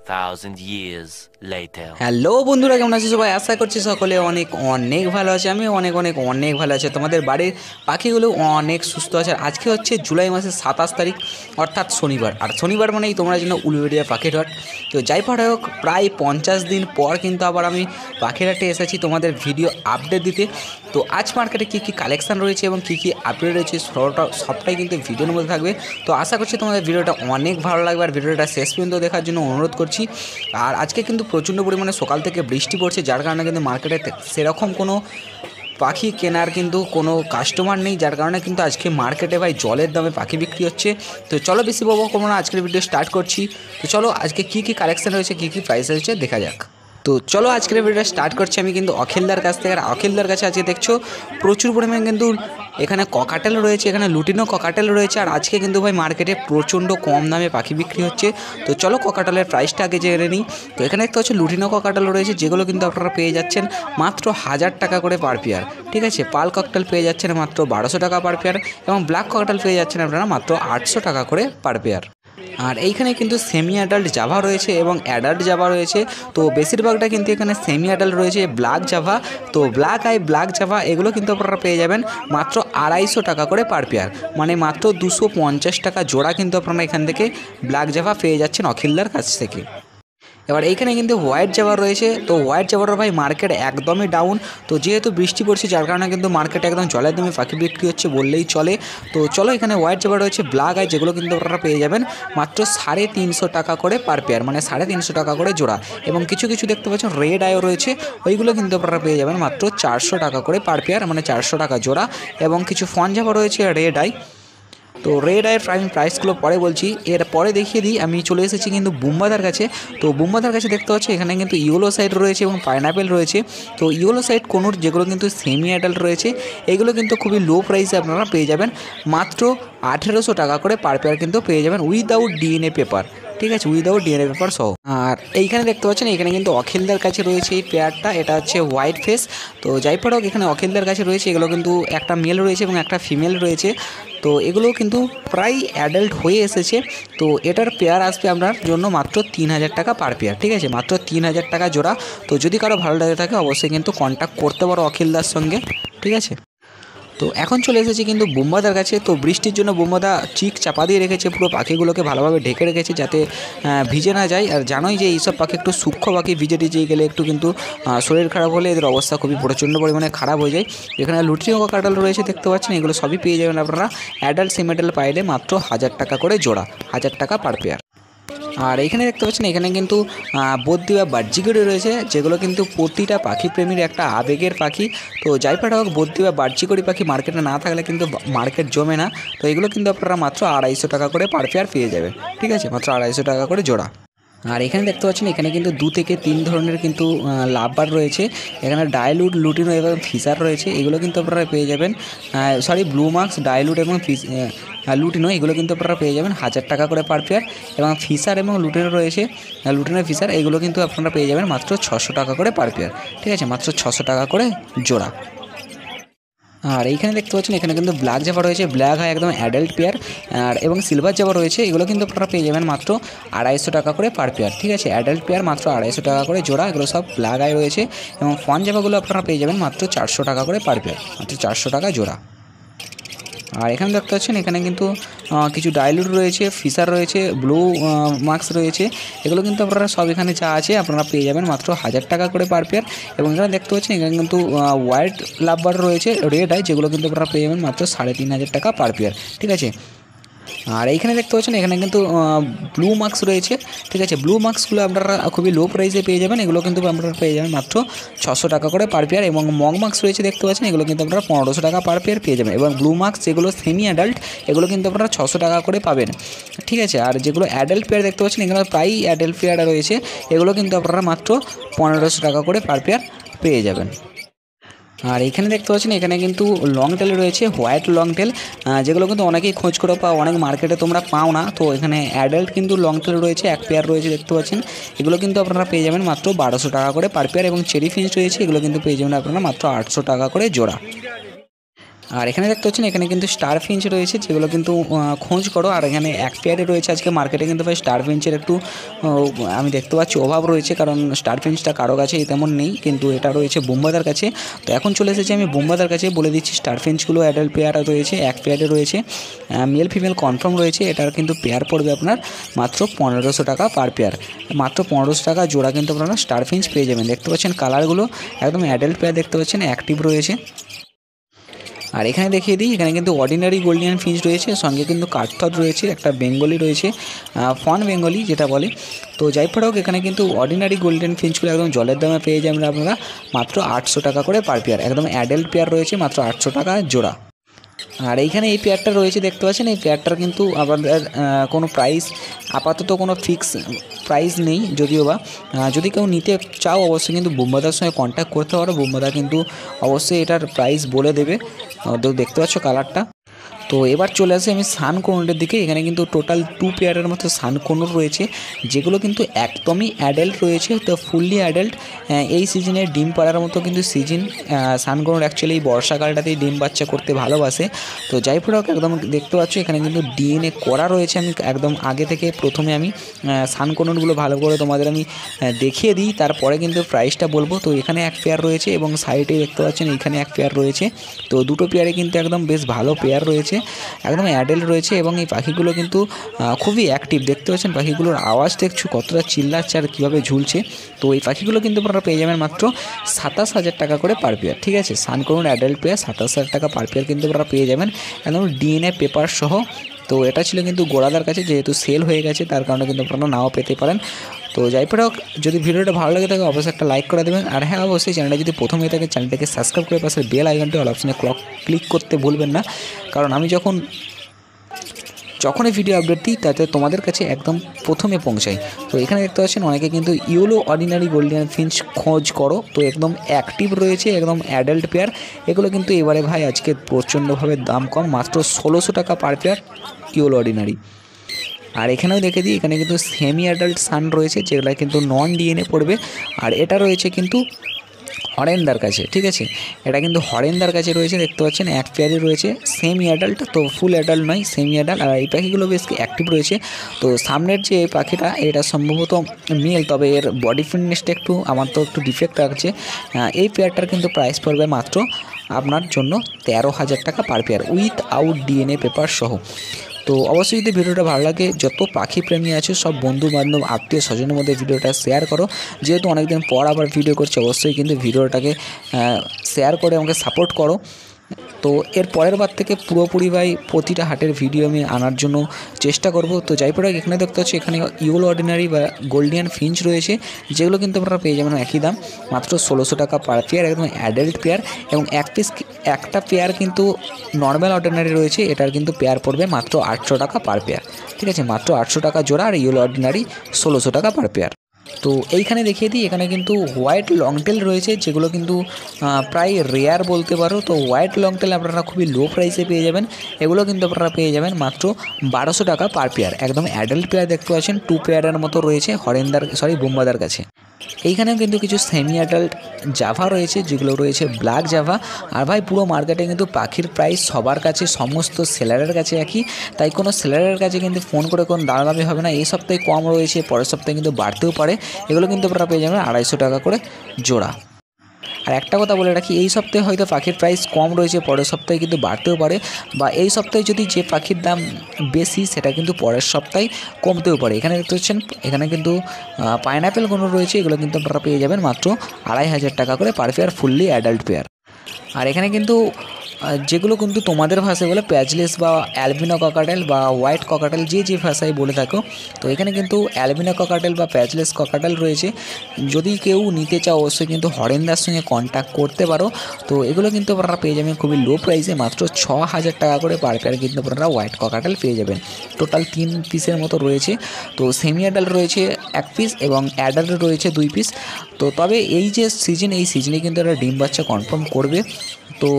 2,000 years later. Hello বন্ধুরা, কেমন আছো সবাই? আশা করছি সকলে অনেক অনেক ভালো আছে। আমি অনেক অনেক অনেক ভালো আছি। তোমাদের বাড়ির পাখিগুলো অনেক সুস্থ আছে। আর আজকে হচ্ছে জুলাই মাসের 27 তারিখ, অর্থাৎ শনিবার। আর শনিবার মানেই তোমরা যেন উলুবেড়িয়া পাখির হাট। তো যাই পাঠাই হোক, প্রায় 50 দিন পর কিন্তু আবার আমি পাখির হাটে এসেছি তোমাদের ভিডিও আপডেট দিতে। তো আজ মার্কেটে কী কী কালেকশান রয়েছে এবং কী কী আপডেট রয়েছে সবটাই কিন্তু ভিডিওর মধ্যে থাকবে। তো আশা করছি তোমাদের ভিডিওটা অনেক ভালো লাগবে আর ভিডিওটা শেষ পর্যন্ত দেখার জন্য অনুরোধ করছি। আর আজকে কিন্তু প্রচণ্ড পরিমাণে সকাল থেকে বৃষ্টি পড়ছে, যার কারণে কিন্তু মার্কেটে সেরকম কোনো পাখি কেনার কিন্তু কোনো কাস্টমার নেই, যার কারণে কিন্তু আজকে মার্কেটে ভাই জলের দামে পাখি বিক্রি হচ্ছে। তো চলো বেশি বকবক করবো না, আজকের ভিডিও স্টার্ট করছি। তো চলো আজকে কী কী কালেকশান রয়েছে, কী কী প্রাইস রয়েছে দেখা যাক। তো চলো আজকের ভিডিওটা স্টার্ট করছি আমি কিন্তু অখিলদার কাছ থেকে। আর অখিলদার কাছে আজকে দেখছো প্রচুর পরিমাণে কিন্তু এখানে ককাটেল রয়েছে, এখানে লুটিনো ককাটেল রয়েছে। আর আজকে কিন্তু ভাই মার্কেটে প্রচণ্ড কম দামে পাখি বিক্রি হচ্ছে। তো চলো ককাটেলের প্রাইসটা আগে জেনে নিই। তো এখানে একটা হচ্ছে লুটিনো ককাটেল রয়েছে, যেগুলো কিন্তু আপনারা পেয়ে যাচ্ছেন মাত্র 1000 টাকা করে পার পেয়ার। ঠিক আছে, পাল ককটেল পেয়ে যাচ্ছেন মাত্র 1200 টাকা পার পেয়ার এবং ব্ল্যাক ককটেল পেয়ে যাচ্ছেন আপনারা মাত্র 800 টাকা করে পার পেয়ার। আর এইখানে কিন্তু সেমি অ্যাডাল্ট জাভা রয়েছে এবং অ্যাডাল্ট জাভা রয়েছে। তো বেশিরভাগটা কিন্তু এখানে সেমি অ্যাডাল্ট রয়েছে, ব্ল্যাক জাভা। তো ব্ল্যাক আই ব্ল্যাক জাভা এগুলো কিন্তু আপনারা পেয়ে যাবেন মাত্র 250 টাকা করে পার পেয়ার, মানে মাত্র 250 টাকা জোড়া কিন্তু আপনারা এখান থেকে ব্ল্যাক জাভা পেয়ে যাচ্ছেন অখিলদার কাছ থেকে। এবার এইখানে কিন্তু হোয়াইট জাভার রয়েছে। তো হোয়াইট জাভার ভাই মার্কেট একদমই ডাউন। তো যেহেতু বৃষ্টি পড়ছে, যার কারণে কিন্তু মার্কেটে একদম জলের দামে পাখি বিক্রি হচ্ছে বললেই চলে। তো চলো এখানে হোয়াইট জাভার রয়েছে, ব্ল্যাক আই, যেগুলো কিন্তু আপনারা পেয়ে যাবেন মাত্র 350 টাকা করে পার পেয়ার, মানে 350 টাকা করে জোড়া। এবং কিছু কিছু দেখতে পাচ্ছেন রেড আইও রয়েছে, ওইগুলো কিন্তু আপনারা পেয়ে যাবেন মাত্র 400 টাকা করে পার পেয়ার, মানে 400 টাকা জোড়া। এবং কিছু ফন জাভা রয়েছে রেড আই। তো রেড আইয়ের প্রাইসগুলো পরে বলছি, এর পরে দেখিয়ে দিই। আমি চলে এসেছি কিন্তু বুম্বাদার কাছে। তো বুম্বাদার কাছে দেখতে পাচ্ছি এখানে কিন্তু ইয়েলো সাইড রয়েছে এবং পাইনাপেল রয়েছে। তো ইয়েলো সাইড কোনোর যেগুলো কিন্তু সেমি অ্যাডাল্ট রয়েছে, এগুলো কিন্তু খুবই লো প্রাইসে আপনারা পেয়ে যাবেন মাত্র 1800 টাকা করে পার পেয়ার কিন্তু পেয়ে যাবেন উইদাউট ডিএনএ পেপার। ঠিক আছে, উইদাউট ডিএনএ পেপার সহ। আর এইখানে দেখতে পাচ্ছেন এখানে কিন্তু অখিলদার কাছে রয়েছে এই পেয়ারটা, এটা হচ্ছে হোয়াইট ফেস। তো যাই পড়ো এখানে অখিলদার কাছে রয়েছে, এগুলো কিন্তু একটা মেল রয়েছে এবং একটা ফিমেল রয়েছে। তো এগুলো কিন্তু প্রায় অ্যাডাল্ট হয়ে এসেছে। তো এটার পেয়ার আসবে আপনার জন্য মাত্র 3000 টাকা পার পেয়ার। ঠিক আছে, মাত্র 3000 টাকা জোড়া। তো যদি কারো ভালো লাগে থাকে অবশ্যই কিন্তু কন্ট্যাক্ট করতে পারো অখিলদার সঙ্গে। ঠিক আছে, তো এখন চলে এসেছি কিন্তু বুম্বাদার কাছে। তো বৃষ্টির জন্য বুম্বাদা চিক চাপা দিয়ে রেখেছে, পুরো পাখিগুলোকে ভালোভাবে ঢেকে রেখেছে যাতে ভিজে না যায়। আর জানোই যে এইসব পাখি একটু সূক্ষ্ম পাখি, ভিজে টিজে গেলে একটু কিন্তু শরীর খারাপ হলে এদের অবস্থা খুবই প্রচণ্ড পরিমাণে খারাপ হয়ে যায়। এখানে লুটিনো কাটাল রয়েছে দেখতে পাচ্ছেন, এগুলো সবই পেয়ে যাবেন আপনারা অ্যাডাল্ট সেমিডাল পাইলে মাত্র 1000 টাকা করে জোড়া, 1000 টাকা পার পেয়ার। আর এখানে দেখতে পাচ্ছেন এখানে কিন্তু বদ্যি বা বাহ্যিকড়ি রয়েছে, যেগুলো কিন্তু প্রতিটা পাখি প্রেমীর একটা আবেগের পাখি। তো যাই পাঠা হোক, বদ্যি বা বাহ্যিকড়ি পাখি মার্কেটে না থাকলে কিন্তু মার্কেট জমে না। তো এগুলো কিন্তু আপনারা মাত্র 250 টাকা করে পার পেয়ার পেয়ে যাবে। ঠিক আছে, মাত্র 250 টাকা করে জোড়া। আর এখানে দেখতে পাচ্ছেন এখানে কিন্তু 2 থেকে 3 ধরনের কিন্তু লাভবার রয়েছে। এখানে ডাইলুট, লুটিনো এবং ফিশার রয়েছে, এগুলো কিন্তু আপনারা পেয়ে যাবেন ব্লু মার্কস, ডাইলুট এবং লুটিনো এগুলো কিন্তু আপনারা পেয়ে যাবেন 1000 টাকা করে পার পেয়ার। এবং ফিশার এবং লুটিনো রয়েছে, লুটিনো ফিশার এগুলো কিন্তু আপনারা পেয়ে যাবেন মাত্র 600 টাকা করে পার পেয়ার। ঠিক আছে, মাত্র 600 টাকা করে জোড়া। আর এইখানে দেখতে পাচ্ছেন এখানে কিন্তু ব্ল্যাক জাভা রয়েছে, ব্ল্যাক হয় একদম অ্যাডাল্ট পেয়ার। আর এবং সিলভার জাভা রয়েছে, এগুলো কিন্তু আপনারা পেয়ে যাবেন মাত্র 250 টাকা করে পার পেয়ার। ঠিক আছে, অ্যাডাল্ট পেয়ার মাত্র 250 টাকা করে জোড়া, এগুলো সব ব্ল্যাক আই রয়েছে। এবং ফন জাভাগুলো আপনারা পেয়ে যাবেন মাত্র 400 টাকা করে পার পেয়ার, মাত্র 400 টাকা জোড়া। আর এখানে দেখতে পাচ্ছেন এখানে কিন্তু কিছু ডাইলুট রয়েছে, ফিশার রয়েছে, ব্লু মার্কস রয়েছে, এগুলো কিন্তু আপনারা সব এখানে যা আছে আপনারা পেয়ে যাবেন মাত্র 1000 টাকা করে পার পেয়ার। এবং এখানে দেখতে পাচ্ছেন এখানে কিন্তু হোয়াইট লাভবার রয়েছে রেড আই, যেগুলো কিন্তু আপনারা পেয়ে যাবেন মাত্র 3500 টাকা পার পেয়ার। ঠিক আছে, আর এইখানে দেখতে পাচ্ছেন এখানে কিন্তু ব্লু মার্কস রয়েছে। ঠিক আছে, ব্লু মার্কসগুলো আপনারা খুবই লো প্রাইসে পেয়ে যাবেন, এগুলো কিন্তু আপনারা পেয়ে যাবেন মাত্র 600 টাকা করে পার পেয়ার। এবং মগ মার্কস রয়েছে দেখতে পাচ্ছেন, এগুলো কিন্তু আপনারা 1500 টাকা পার পেয়ার পেয়ে যাবেন। এবং ব্লু মার্কস যেগুলো সেমি অ্যাডাল্ট, এগুলো কিন্তু আপনারা 600 টাকা করে পাবেন। ঠিক আছে, আর যেগুলো অ্যাডাল্ট পেয়ার দেখতে পাচ্ছেন এগুলো প্রায় অ্যাডাল্ট পেয়ার রয়েছে, এগুলো কিন্তু আপনারা মাত্র 1500 টাকা করে পার পেয়ার পেয়ে যাবেন। আর এখানে দেখতে পাচ্ছেন এখানে কিন্তু লং টেল রয়েছে, হোয়াইট লং টেল, যেগুলো কিন্তু অনেকেই খোঁজ করে পাও, অনেক মার্কেটে তোমরা পাও না। তো এখানে অ্যাডাল্ট কিন্তু লং টেল রয়েছে, এক পেয়ার রয়েছে দেখতে পাচ্ছেন, এগুলো কিন্তু আপনারা পেয়ে যাবেন মাত্র 1200 টাকা করে পার পেয়ার। এবং চেরি ফিঞ্চ রয়েছে, এগুলো কিন্তু পেয়ে যাবেন আপনারা মাত্র 800 টাকা করে জোড়া। আর এখানে দেখতে পাচ্ছেন এখানে কিন্তু স্টার ফিঞ্চ রয়েছে, যেগুলো কিন্তু খোঁজ করো। আর এখানে এক পেয়ারে রয়েছে। আজকে মার্কেটে কিন্তু ভাই স্টার ফিঞ্চের একটু আমি দেখতে পাচ্ছি অভাব রয়েছে, কারণ স্টার ফিঞ্চটা কারো কাছে তেমন নেই, কিন্তু এটা রয়েছে বুম্বাদার কাছে। তো এখন চলে এসেছি আমি বুম্বাদার কাছে, বলে দিচ্ছি স্টার ফিঞ্চগুলো অ্যাডাল্ট পেয়ার রয়েছে, এক পেয়ারে রয়েছে, মেল ফিমেল কনফার্ম রয়েছে। এটার কিন্তু পেয়ার পড়বে আপনার মাত্র 1500 টাকা পার পেয়ার, মাত্র 1500 টাকা জোড়া কিন্তু আপনারা স্টার ফিঞ্চ পেয়ে যাবেন। দেখতে পাচ্ছেন কালারগুলো একদম অ্যাডাল্ট পেয়ার দেখতে পাচ্ছেন, অ্যাক্টিভ রয়েছে। আর এখানে দেখিয়ে দিই, এখানে কিন্তু অর্ডিনারি গোল্ডিয়ান ফিঞ্চ রয়েছে, সঙ্গে কিন্তু কাঠথড রয়েছে, একটা বেঙ্গলি রয়েছে, ফন বেঙ্গলি যেটা বলে। তো যাই হোক এখানে কিন্তু অর্ডিনারি গোল্ডেন ফিঞ্চগুলো একদম জলের দামে পেয়ে যাবেন আপনারা মাত্র 800 টাকা করে পার পেয়ার, একদম অ্যাডাল্ট পেয়ার রয়েছে মাত্র 800 টাকা জোড়া। আর এইখানে এই পেয়ারটা রয়েছে দেখতে পাচ্ছেন, এই পেয়ারটার কিন্তু আপনাদের কোনো প্রাইস আপাতত কোনো ফিক্স প্রাইস নেই, যদিও বা যদি কেউ নিতে চাও অবশ্যই কিন্তু বুম্বাদার সঙ্গে কন্ট্যাক্ট করতে পারো। বুম্বাদা কিন্তু অবশ্যই এটার প্রাইস বলে দেবে। দেখতে পাচ্ছ কালারটা। তো এবার চলে আসি আমি সানকোনোরের দিকে। এখানে কিন্তু টোটাল 2 পেয়ারের মতো সানকোনোর রয়েছে, যেগুলো কিন্তু একদমই অ্যাডাল্ট রয়েছে, তো ফুললি অ্যাডাল্ট। এই সিজনে ডিম পাড়ার মতো কিন্তু সিজন। সানকোনোর অ্যাকচুয়ালি এই বর্ষাকালটাতেই ডিম বাচ্চা করতে ভালোবাসে। তো যাই হোক একদম দেখতে পাচ্ছ এখানে কিন্তু ডিএনএ করা রয়েছে। আমি একদম আগে থেকে প্রথমে আমি সানকোনোরগুলো ভালো করে তোমাদের আমি দেখিয়ে দিই, তারপরে কিন্তু প্রাইসটা বলবো। তো এখানে এক পেয়ার রয়েছে এবং সাইডে দেখতে পাচ্ছেন এখানে এক পেয়ার রয়েছে। তো দুটো পেয়ারে কিন্তু একদম বেশ ভালো পেয়ার রয়েছে, একদম অ্যাডাল্ট রয়েছে। এবং এই পাখিগুলো কিন্তু খুবই অ্যাক্টিভ। দেখতে পাচ্ছেন পাখিগুলোর আওয়াজ দেখছো কতটা চিল্লাচ্ছে আর কীভাবে ঝুলছে। তো এই পাখিগুলো কিন্তু আপনারা পেয়ে যাবেন মাত্র 27,000 টাকা করে পার পেয়ার, ঠিক আছে। সানকোনোর অ্যাডাল্ট পেয়ার 27,000 টাকা পার পেয়ার কিন্তু আপনারা পেয়ে যাবেন একদম ডিএনএ পেপার সহ। তো এটা ছিল কিন্তু গোড়াদার কাছে, যেহেতু সেল হয়ে গেছে তার কারণে কিন্তু আপনারা নাও পেতে পারেন। তো যাই হোক যদি ভিডিওটা ভালো লাগে থাকে অবশ্যই একটা লাইক করে দেবেন। আর হ্যাঁ অবশ্যই চ্যানেলটা যদি প্রথম হয়ে থাকে চ্যানেলটাকে সাবস্ক্রাইব করে পাশে বেল আইকনটি অল অপশনে ক্লিক করতে ভুলবেন না, কারণ আমি যখনই ভিডিও আপডেট দিই তাতে তোমাদের কাছে একদম প্রথমে পৌঁছায়। তো এখানে দেখতে পাচ্ছেন অনেকে কিন্তু ইয়েলো অর্ডিনারি গোল্ডিয়ান ফিঞ্চ খোঁজ করো, তো একদম অ্যাক্টিভ রয়েছে, একদম অ্যাডাল্ট পেয়ার। এগুলো কিন্তু এবারে ভাই আজকে প্রচণ্ডভাবে দাম কম, মাত্র 1600 টাকা পার পেয়ার ইয়েলো অর্ডিনারি। আর এখানেও দেখে দিই এখানে কিন্তু সেমি অ্যাডাল্ট সান রয়েছে, যেগুলো কিন্তু নন ডিএনএ পড়বে। আর এটা রয়েছে কিন্তু হরেন্দার কাছে, ঠিক আছে। এটা কিন্তু হরেন্দার কাছে রয়েছে, দেখতে পাচ্ছেন এক পেয়ারে রয়েছে সেমি অ্যাডাল্ট, তো ফুল অ্যাডাল্ট নয় সেমি অ্যাডাল্ট। আর এই পাখিগুলো বেশ অ্যাক্টিভ রয়েছে। তো সামনের যে পাখিটা এটা সম্ভবত মেল, তবে এর বডি ফিটনেসটা আমার তো একটু ডিফেক্ট আছে। এই পেয়ারটার কিন্তু প্রাইস পড়বে মাত্র আপনার জন্য 13,000 টাকা per pair with out DNA paper সহ। তো অবশ্যই যদি ভিডিওটা ভালো লাগে, যত পাখি প্রেমী আছে সব বন্ধু বান্ধব আত্মীয় স্বজনের মধ্যে ভিডিওটা শেয়ার করো। যেহেতু অনেকদিন পর আবার ভিডিও করছে, অবশ্যই কিন্তু ভিডিওটাকে শেয়ার করে আমাকে সাপোর্ট করো। তো এর পরের বার থেকে পুরোপুরি ভাই প্রতিটা হাটের ভিডিও আমি আনার জন্য চেষ্টা করব। তো যাই পরে এখানে দেখতে হচ্ছে এখানে ইয়েলো অর্ডিনারি বা গোল্ডিয়ান ফিঞ্চ রয়েছে, যেগুলো কিন্তু আপনারা পেয়ে যাবেন একই দাম মাত্র 1600 টাকা পার পেয়ার, একদম অ্যাডাল্ট পেয়ার। এবং একটা পেয়ার কিন্তু নর্মাল অর্ডিনারি রয়েছে, এটার কিন্তু পেয়ার পড়বে মাত্র 800 টাকা পার পেয়ার, ঠিক আছে। মাত্র 800 টাকা জোড়া। আর ইয়েলো অর্ডিনারি 1600 টাকা পার পেয়ার। তো এইখানে দেখিয়ে দিই এখানে কিন্তু হোয়াইট লংটেল রয়েছে, যেগুলো কিন্তু প্রায় রেয়ার বলতে পারো। তো হোয়াইট লংটেল আপনারা খুবই লো প্রাইসে পেয়ে যাবেন। এগুলো কিন্তু আপনারা পেয়ে যাবেন মাত্র 1200 টাকা পার পেয়ার, একদম অ্যাডাল্ট পেয়ার। দেখতে পাচ্ছেন 2 পেয়ারের মতো রয়েছে বুম্বাদার কাছে। এইখানেও কিন্তু কিছু সেমি অ্যাডাল্ট জাভা রয়েছে, যেগুলো রয়েছে ব্ল্যাক জাভা। আর ভাই পুরো মার্কেটে কিন্তু পাখির প্রাইস সবার কাছে, সমস্ত সেলারের কাছে একই, তাই কোনো সেলারের কাছে কিন্তু ফোন করে কোনো দামাদামি হবে না। এই সপ্তাহে কম রয়েছে, পরের সপ্তাহে কিন্তু বাড়তেও পারে। এগুলো কিন্তু আপনারা পেয়ে যাবেন 250 টাকা করে জোড়া। আর একটা কথা বলে রাখি, এই সপ্তাহে হয়তো পাখির প্রাইস কম রয়েছে, পরের সপ্তাহে কিন্তু বাড়তেও পারে, বা এই সপ্তাহে যদি যে পাখির দাম বেশি সেটা কিন্তু পরের সপ্তাহে কমতেও পারে। এখানে দেখতে পাচ্ছেন এখানে কিন্তু পাইনঅ্যাপেল কোনো রয়েছে, এগুলো কিন্তু আপনারা পেয়ে যাবেন মাত্র 2500 টাকা করে per pair, fully adult pair. আর এখানে কিন্তু যেগুলো কিন্তু তোমাদের ভাষায় বলে প্যাচলেস বা অ্যালবিনো ককাটেল বা হোয়াইট ককাটেল, যে ভাষায় বলে থাকো। তো এখানে কিন্তু অ্যালবিনো ককাটেল বা প্যাচলেস ককাটেল রয়েছে। যদি কেউ নিতে চাও অবশ্যই কিন্তু হরেন্দার সঙ্গে কন্ট্যাক্ট করতে পারো। তো এগুলো কিন্তু আপনারা পেয়ে যাবেন খুবই লো প্রাইসে, মাত্র 6000 টাকা করে পার পেয়ার কিন্তু আপনারা হোয়াইট ককাটেল পেয়ে যাবেন। টোটাল 3 পিসের মতো রয়েছে। তো সেমি অ্যাডাল্ট রয়েছে 1 পিস এবং অ্যাডাল্ট রয়েছে 2 পিস। তো তবে এই যে সিজন, এই সিজনে কিন্তু একটা ডিম বাচ্চা কনফার্ম করবে। তো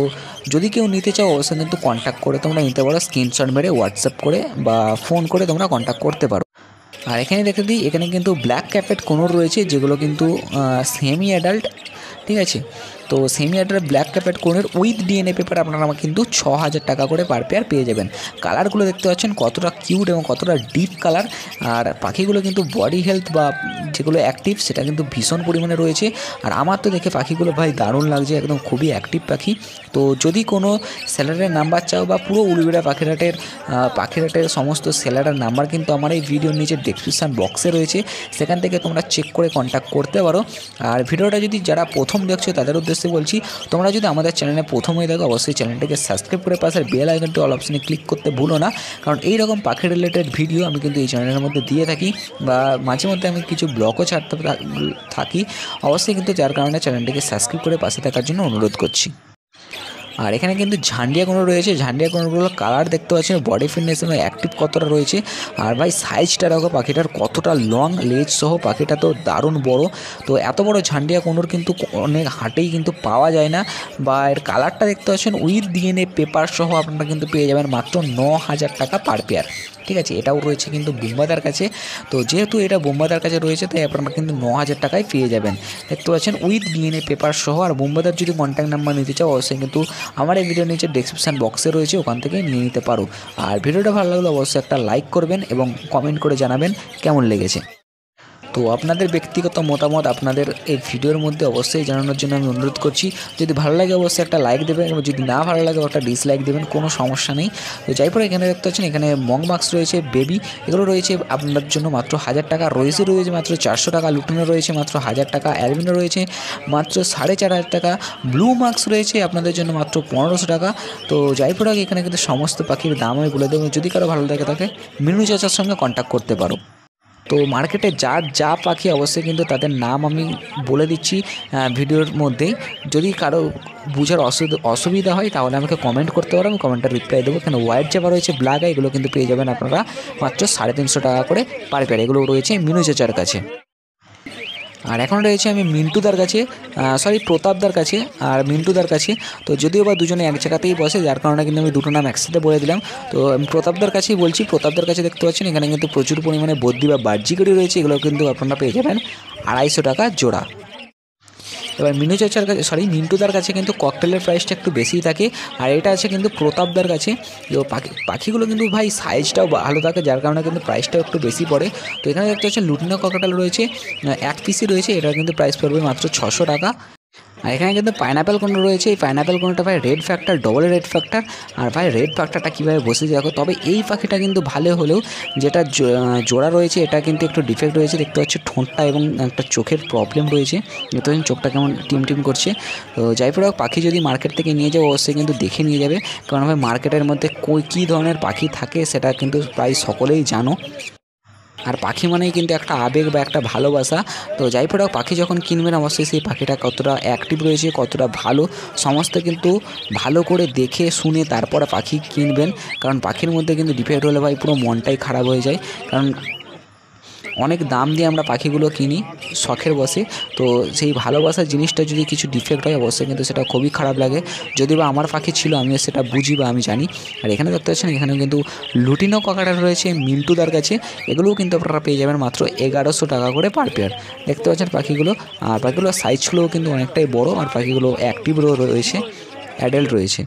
যদি কেউ নিতে চাও অবশ্যই কিন্তু কন্ট্যাক্ট করে তোমরা নিতে পারো, স্ক্রিনশট মেরে হোয়াটসঅ্যাপ করে বা ফোন করে তোমরা কন্ট্যাক্ট করতে পারো। আর এখানে দেখে দিই এখানে কিন্তু ব্ল্যাক ক্যাপেট কোনোর রয়েছে, যেগুলো কিন্তু সেমি অ্যাডাল্ট, ঠিক আছে। তো সেমি অ্যাডাল্ট ব্ল্যাক ক্যাপেট কোনের উইথ ডিএনএ পেপার আপনারা কিন্তু 6,000 টাকা করে পার পেয়ার পেয়ে যাবেন। কালারগুলো দেখতে পাচ্ছেন কতটা কিউট এবং কতটা ডিপ কালার। আর পাখিগুলো কিন্তু বডি হেলথ বা যেগুলো অ্যাক্টিভ সেটা কিন্তু ভীষণ পরিমাণে রয়েছে। আর আমার তো দেখে পাখিগুলো ভাই দারুণ লাগছে, একদম খুবই অ্যাক্টিভ পাখি। তো যদি কোনো সেলারের নাম্বার চাও বা পুরো উলবেড়া পাখিরাটের সমস্ত সেলারের নাম্বার কিন্তু আমার এই ভিডিওর নিচে ডেসক্রিপশান বক্সে রয়েছে, সেখান থেকে তোমরা চেক করে কন্ট্যাক্ট করতে পারো। আর ভিডিওটা যদি যারা প্রথম দেখছো তাদের উদ্দেশ্যে বলছি, তোমরা যদি আমাদের চ্যানেলে প্রথম হয়ে থাকো অবশ্যই চ্যানেলটাকে সাবস্ক্রাইব করে পাশের বেল আইকনটি অল অপশনে ক্লিক করতে ভুলো না, কারণ এইরকম পাখি রিলেটেড ভিডিও আমি কিন্তু এই চ্যানেলের মধ্যে দিয়ে থাকি বা মাঝে মধ্যে আমি কিছু ব্লগও ছাড়তে থাকি অবশ্যই, কিন্তু যার কারণে চ্যানেলটিকে সাবস্ক্রাইব করে পাশে থাকার জন্য অনুরোধ করছি। আর এখানে কিন্তু ঝান্ডিয়া কোনোর রয়েছে, ঝান্ডিয়া কোনোরগুলো কালার দেখতে পাচ্ছেন, বডি ফিটনেস এবং অ্যাক্টিভ কতটা রয়েছে। আর ভাই সাইজটা রাখো পাখিটার কতটা লং লেজ সহ, পাখিটা তো দারুণ বড়। তো এত বড় ঝান্ডিয়া কোনোর কিন্তু অনেক হাটেই কিন্তু পাওয়া যায় না। বা এর কালারটা দেখতে পাচ্ছেন উইথ ডিএনএ পেপার সহ আপনারা কিন্তু পেয়ে যাবেন মাত্র 9,000 টাকা পার পেয়ার। ঠিক আছে, এটাও রয়েছে কিন্তু বোম্বাদার কাছে। তো যেহেতু এটা বোম্বাদার কাছে রয়েছে তাই আপনারা কিন্তু 9,000 টাকায় পেয়ে যাবেন, দেখতে পাচ্ছেন উইথ ডিএনএ পেপার সহ। আর বোম্বাদার যদি কন্ট্যাক্ট নাম্বার নিতে চাও অবশ্যই কিন্তু আমার এই ভিডিওর নিচে ডেসক্রিপশান বক্সে রয়েছে, ওখান থেকে নিয়ে নিতে পারো। আর ভিডিওটা ভালো লাগলে অবশ্যই একটা লাইক করবেন এবং কমেন্ট করে জানাবেন কেমন লেগেছে। তো আপনাদের ব্যক্তিগত মতামত আপনাদের এই ভিডিওর মধ্যে অবশ্যই জানানোর জন্য আমি অনুরোধ করছি। যদি ভালো লাগে অবশ্যই একটা লাইক দেবেন এবং যদি না ভালো লাগে একটা ডিসলাইক দেবেন, কোনো সমস্যা নেই। তো যাই পরে এখানে দেখতে পাচ্ছেন এখানে মং মাস্ক রয়েছে, বেবি এগুলো রয়েছে আপনার জন্য মাত্র 1,000 টাকা, রয়েছে মাত্র 400 টাকা, লুটিনো রয়েছে মাত্র 1,000 টাকা, অ্যালবিনো রয়েছে মাত্র 4,500 টাকা, ব্লু মাস্ক রয়েছে আপনাদের জন্য মাত্র 1,500 টাকা। তো যাই পরে এখানে কিন্তু সমস্ত পাখির দাম আমি বলে দেবো, যদি কারো ভালো লাগে তাকে মিনু চাচার সঙ্গে কন্ট্যাক্ট করতে পারো। তো মার্কেটে যা পাখি অবশ্যই কিন্তু তাদের নাম আমি বলে দিচ্ছি ভিডিওর মধ্যেই। যদি কারো বুঝার অসুবিধা হয় তাহলে আমাকে কমেন্ট করতে পারো, আমি কমেন্টের রিপ্লাই দেবো। এখানে হোয়াইট জাবা রয়েছে, ব্ল্যাক আই, এগুলো কিন্তু পেয়ে যাবেন আপনারা মাত্র 350 টাকা করে পার পেয়ার। এগুলো রয়েছে মিনু চাচার কাছে। আর এখন রয়েছে আমি মিন্টুদার কাছে, প্রতাপদার কাছে আর মিন্টুদার কাছে। তো যদিও বা দুজনে এক জায়গাতেই বসে, যার কারণে কিন্তু আমি দুটো নাম একসাথে বলে দিলাম। তো আমি প্রতাপদার কাছেই বলছি। প্রতাপদার কাছে দেখতে পাচ্ছেন এখানে কিন্তু প্রচুর পরিমাণে বদ্রি বা বাহ্যিকড়ি রয়েছে, এগুলো কিন্তু আপনারা পেয়ে যাবেন 250 টাকা জোড়া। এবার মিনু চাচার কাছে মিন্টুদার কাছে কিন্তু ককটেলের প্রাইসটা একটু বেশিই থাকে, আর এটা আছে কিন্তু প্রতাপদার কাছে। তো পাখিগুলো কিন্তু ভাই সাইজটাও ভালো থাকে, যার কারণে কিন্তু প্রাইসটাও একটু বেশি পড়ে। তো এখানে দেখতে পাচ্ছেন লুটিনো ককটেল রয়েছে, এক পিসই রয়েছে, এটার কিন্তু প্রাইস পড়বে মাত্র 600 টাকা। আর এখানে কিন্তু পাইনাপেল কোনো রয়েছে, এই পাইনাপেল কোনোটা ভাই red factor, double red factor. আর ভাই রেড ফ্যাক্টরটা কীভাবে বসে দেখো, তবে এই পাখিটা কিন্তু ভালো হলেও যেটা জোড়া রয়েছে এটা কিন্তু একটু ডিফেক্ট রয়েছে, দেখতে পাচ্ছি ঠোঁটটা এবং একটা চোখের প্রবলেম রয়েছে, দেখতে পাচ্ছেন চোখটা কেমন টিম করছে। তো যাই হোক পাখি যদি মার্কেট থেকে নিয়ে যাও অবশ্যই কিন্তু দেখে নিয়ে যাবে, কারণ ভাই মার্কেটের মধ্যে কী ধরনের পাখি থাকে সেটা কিন্তু প্রায় সকলেই জানো। আর পাখি মানেই কিন্তু একটা আবেগ বা একটা ভালোবাসা। তো যাই পড়াও পাখি যখন কিনবেন অবশ্যই সেই পাখিটা কতটা অ্যাক্টিভ রয়েছে, কতটা ভালো, সমস্ত কিন্তু ভালো করে দেখে শুনে তারপরে পাখি কিনবেন। কারণ পাখির মধ্যে কিন্তু ডিফেক্ট হলে ভাই পুরো মনটাই খারাপ হয়ে যায়। কারণ অনেক দাম দিয়ে আমরা পাখিগুলো কিনি শখের বসে, তো সেই ভালোবাসার জিনিসটা যদি কিছু ডিফেক্ট হয় অবশ্যই কিন্তু সেটা খুবই খারাপ লাগে। যদি বা আমার পাখি ছিল আমিও সেটা বুঝি বা আমি জানি। আর এখানে দেখতে পাচ্ছেন এখানে কিন্তু লুটিনো ককাটার রয়েছে মিন্টুদার কাছে, এগুলোও কিন্তু আপনারা পেয়ে যাবেন মাত্র 1100 টাকা করে পার পেয়ার। দেখতে পাচ্ছেন পাখিগুলো, আর পাখিগুলোর সাইজগুলোও কিন্তু অনেকটাই বড়, আর পাখিগুলো অ্যাক্টিভও রয়েছে, অ্যাডাল্ট রয়েছে।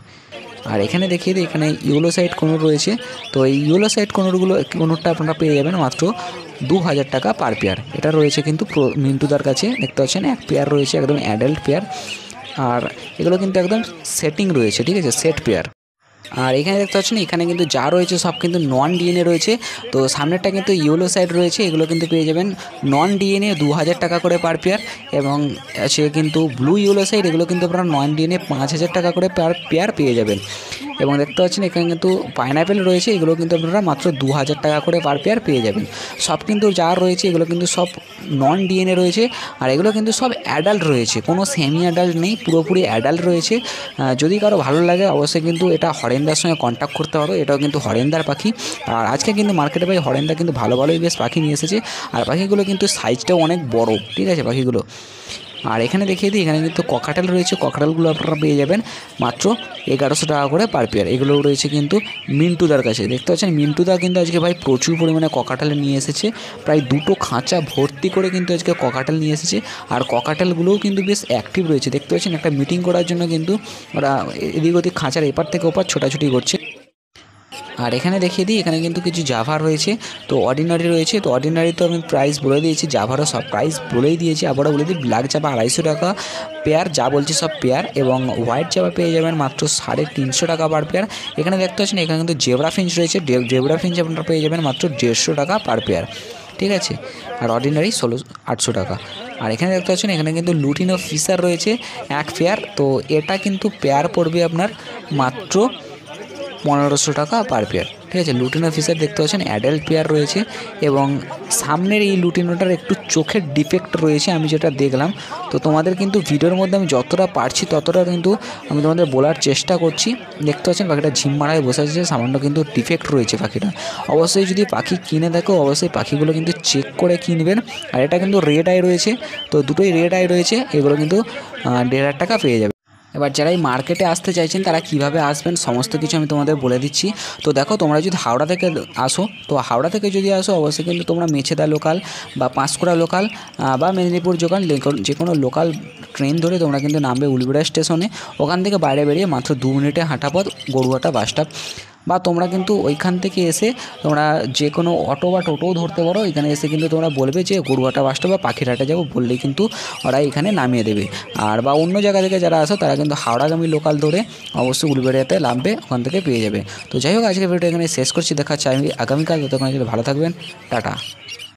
আর এখানে দেখিয়ে দিই এখানে ইয়েলো সাইড কোনোর রয়েছে। তো এই ইয়েলো সাইড কোনোরটা আপনারা পেয়ে যাবেন মাত্র 2,000 টাকা পার পেয়ার। এটা রয়েছে কিন্তু মিন্টুদার কাছে, দেখতে পাচ্ছেন এক পেয়ার রয়েছে একদম অ্যাডাল্ট পেয়ার। আর এগুলো কিন্তু একদম সেটিং রয়েছে, ঠিক আছে, সেট পেয়ার। আর এখানে দেখতে পাচ্ছেন এখানে কিন্তু যা রয়েছে সব কিন্তু নন ডিএনএ রয়েছে। তো সামনেরটা কিন্তু ইয়েলো সাইড রয়েছে, এগুলো কিন্তু পেয়ে যাবেন নন ডিএনএ 2,000 টাকা করে পার পেয়ার। এবং সে কিন্তু ব্লু ইয়েলো সাইড, এগুলো কিন্তু আপনারা নন ডিএনএ 5,000 টাকা করে পার পেয়ার পেয়ে যাবেন। এবং দেখতে পাচ্ছেন এখানে কিন্তু পাইনাপেল রয়েছে, এগুলো কিন্তু আপনারা মাত্র 2,000 টাকা করে পার পেয়ার পেয়ে যাবেন। সব কিন্তু যা রয়েছে এগুলো কিন্তু সব নন ডিএনএ রয়েছে, আর এগুলো কিন্তু সব অ্যাডাল্ট রয়েছে, কোনো সেমি অ্যাডাল্ট নেই, পুরোপুরি অ্যাডাল্ট রয়েছে। যদি কারো ভালো লাগে অবশ্যই কিন্তু এটা হরেন্দার সঙ্গে কন্ট্যাক্ট করতে পারো, এটাও কিন্তু হরেন্দার পাখি। আর আজকে কিন্তু মার্কেটে ভাই হরেন্দা কিন্তু ভালোই বেশ পাখি নিয়ে এসেছে, আর পাখিগুলো কিন্তু সাইজটাও অনেক বড়, ঠিক আছে পাখিগুলো। আর এখানে দেখিয়ে দিই, এখানে কিন্তু ককাটেল রয়েছে। ককাটেলগুলো আপনারা পেয়ে যাবেন মাত্র 1100 টাকা করে পার পেয়ার। এগুলো রয়েছে কিন্তু মিন্টুদার কাছে। দেখতে পাচ্ছেন মিন্টুদা কিন্তু আজকে ভাই প্রচুর পরিমাণে ককাটেল নিয়ে এসেছে, প্রায় 2টো খাঁচা ভর্তি করে কিন্তু আজকে ককাটেল নিয়ে এসেছে। আর ককাটেলগুলোও কিন্তু বেশ অ্যাক্টিভ রয়েছে। দেখতে পাচ্ছেন একটা মিটিং করার জন্য কিন্তু ওরা এদিক ওদিক খাঁচার এপার থেকে ওপার ছোটাছুটি করছে। আর এখানে দেখিয়ে দিই, এখানে কিন্তু কিছু জাভা রয়েছে, তো অর্ডিনারি রয়েছে। তো অর্ডিনারি তো আমি প্রাইস বলে দিয়েছি, জাভারও সব প্রাইস বলেই দিয়েছি। আবারও বলে দিই, ব্ল্যাক জাভা 250 টাকা পেয়ার, যা বলছি সব পেয়ার। এবং হোয়াইট জাভা পেয়ে যাবেন মাত্র 350 টাকা পার পেয়ার। এখানে দেখতে পাচ্ছেন এখানে কিন্তু জেব্রা ফিঞ্চ রয়েছে। জেব্রা ফিঞ্চ আপনারা পেয়ে যাবেন মাত্র 150 টাকা পার পেয়ার, ঠিক আছে। আর অর্ডিনারি 800 টাকা। আর এখানে দেখতে পাচ্ছেন এখানে কিন্তু লুটিনো ফিশার রয়েছে 1 পেয়ার। তো এটা কিন্তু পেয়ার পড়বে আপনার মাত্র 1500 টাকা পার পেয়ার, ঠিক আছে। লুটিনো ফিশার দেখতে পাচ্ছেন অ্যাডাল্ট পেয়ার রয়েছে। এবং সামনের এই লুটিনোটার একটু চোখের ডিফেক্ট রয়েছে আমি যেটা দেখলাম। তো তোমাদের কিন্তু ভিডিওর মধ্যে আমি যতটা পারছি ততটা কিন্তু আমি তোমাদের বলার চেষ্টা করছি। দেখতে পাচ্ছেন পাখিটা ঝিম মারায় বসে আছে, সামান্য কিন্তু ডিফেক্ট রয়েছে পাখিটা। অবশ্যই যদি পাখি কিনে দেখো অবশ্যই পাখিগুলো কিন্তু চেক করে কিনবেন। আর এটা কিন্তু রেড আই রয়েছে, তো দুটোই রেড আই রয়েছে। এগুলো কিন্তু 1500 টাকা পেয়ে যাবে। এবার যারা এই মার্কেটে আসতে চাইছেন তারা কিভাবে আসবেন সমস্ত কিছু আমি তোমাদের বলে দিচ্ছি। তো দেখো, তোমরা যদি হাওড়া থেকে আসো, তো হাওড়া থেকে যদি আসো অবশ্যই কিন্তু তোমরা মেছেদা লোকাল বা পাঁশকুড়া লোকাল বা মেদিনীপুর যে কোনো লোকাল ট্রেন ধরে তোমরা কিন্তু নামবে উলবেড়া স্টেশনে। ওখান থেকে বাইরে বেরিয়ে মাত্র 2 মিনিটে হাঁটা পথ গরুয়াটা বাস স্টপ। বা তোমরা কিন্তু ওইখান থেকে এসে তোমরা যে কোনো অটো বা টোটোও ধরতে পারো। এখানে এসে কিন্তু তোমরা বলবে যে গরুয়াটা বাস স্টপ বা পাখিরহাটে যাবো, বললেই কিন্তু ওরা এখানে নামিয়ে দেবে। আর বা অন্য জায়গা থেকে যারা আসো তারা কিন্তু হাওড়াগামী লোকাল ধরে অবশ্যই উলবেড়িয়াতে নামবে, ওখান থেকে পেয়ে যাবে। তো যাই হোক, আজকে ভিডিওটা এখানে শেষ করছি। দেখা হচ্ছে আগামীকাল। ততক্ষণ ভালো থাকবেন, টাটা।